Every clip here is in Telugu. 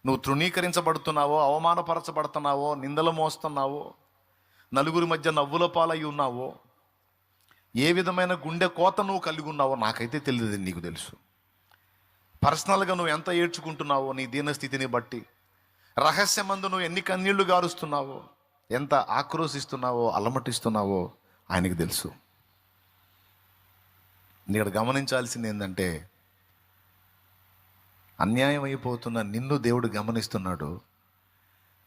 నువ్వు తృణీకరించబడుతున్నావో, అవమానపరచబడుతున్నావో, నిందలు మోస్తున్నావో, నలుగురి మధ్య నవ్వుల పాలై ఉన్నావో, ఏ విధమైన గుండె కోత నువ్వు కలిగి ఉన్నావో నాకైతే తెలియదు, నీకు తెలుసు. పర్సనల్గా నువ్వు ఎంత ఏడ్చుకుంటున్నావో నీ దీనస్థితిని బట్టి, రహస్యమందు నువ్వు ఎన్ని కన్నీళ్లు గారుస్తున్నావో, ఎంత ఆక్రోశిస్తున్నావో, అలమటిస్తున్నావో ఆయనకు తెలుసు. ఇక్కడ గమనించాల్సింది ఏంటంటే, అన్యాయం అయిపోతున్న నిన్ను దేవుడు గమనిస్తున్నాడు.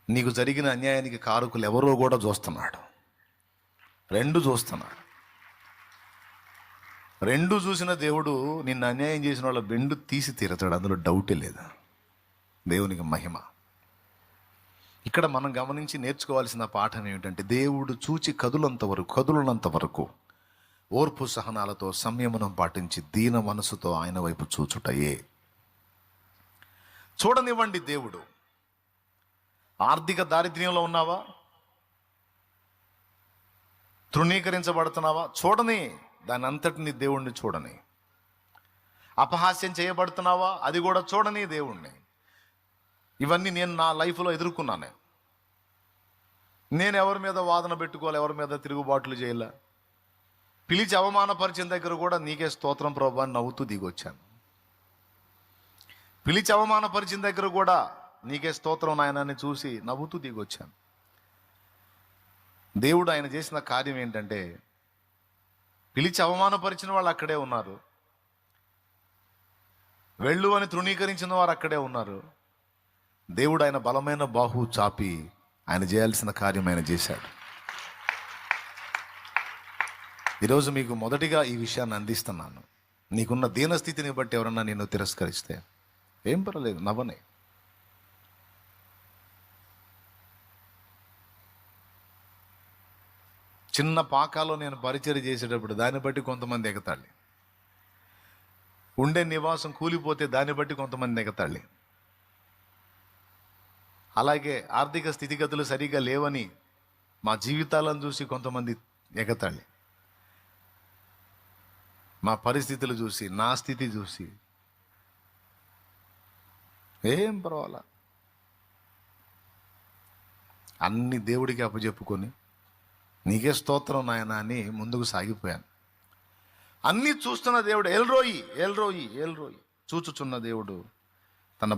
నీకు జరిగిన అన్యాయానికి కారకులు ఎవరో కూడా చూస్తున్నాడు. రెండు చూస్తున్నాడు. రెండు చూసిన దేవుడు నిన్ను అన్యాయం చేసిన వాళ్ళ బెండు తీసి తీరతాడు, అందులో డౌటే లేదు. దేవునికి మహిమ. ఇక్కడ మనం గమనించి నేర్చుకోవాల్సిన పాఠం ఏమిటంటే, దేవుడు చూచి కదులునంత వరకు ఓర్పు సహనాలతో సంయమనం పాటించి దీన మనసుతో ఆయన వైపు చూచుటయే. చూడనివ్వండి. దేవుడు ఆర్థిక దారిద్ర్యంలో ఉన్నావా, తృణీకరించబడుతున్నావా, చూడని దాని అంతటిని దేవుణ్ణి చూడని. అపహాస్యం చేయబడుతున్నావా, అది కూడా చూడని దేవుణ్ణి. ఇవన్నీ నేను నా లైఫ్లో ఎదుర్కొన్నాను. నేను ఎవరి మీద వాదన పెట్టుకోవాలి, ఎవరి మీద తిరుగుబాట్లు చేయాల. పిలిచి అవమానపరిచిన దగ్గర కూడా నీకే స్తోత్రం ప్రభా అని నవ్వుతూ దిగొచ్చాను. పిలిచి అవమానపరిచిన దగ్గర కూడా నీకే స్తోత్రం నాయనాన్ని చూసి నవ్వుతూ దిగొచ్చాను. దేవుడు ఆయన చేసిన కార్యం ఏంటంటే, పిలిచి అవమానపరిచిన వాళ్ళు అక్కడే ఉన్నారు, వెళ్ళు అని తృణీకరించిన వారు అక్కడే ఉన్నారు. దేవుడు ఆయన బలమైన బాహు చాపి ఆయన చేయాల్సిన కార్యం ఆయన చేశాడు. ఈరోజు మీకు మొదటిగా ఈ విషయాన్ని అందిస్తున్నాను. నీకున్న దీనస్థితిని బట్టి ఎవరన్నా నిన్ను తిరస్కరిస్తే ఏం పర్వాలేదు, నవ్వనే. చిన్న పాకాలో నేను పరిచయం చేసేటప్పుడు దాన్ని బట్టి కొంతమంది ఎగతాళి, ఉండే నివాసం కూలిపోతే దాన్ని బట్టి కొంతమంది ఎగతాళి, అలాగే ఆర్థిక స్థితిగతులు సరిగా లేవని మా జీవితాలను చూసి కొంతమంది ఎగతాళి, మా పరిస్థితులు చూసి, నా స్థితి చూసి ఏం పర్వాలా, అన్ని దేవుడికి అప్పచెప్పుకొని నీకే స్తోత్రం నాయన అని ముందుకు సాగిపోయాను. అన్నీ చూస్తున్న దేవుడు, ఏల్రోయి చూచుచున్న దేవుడు తన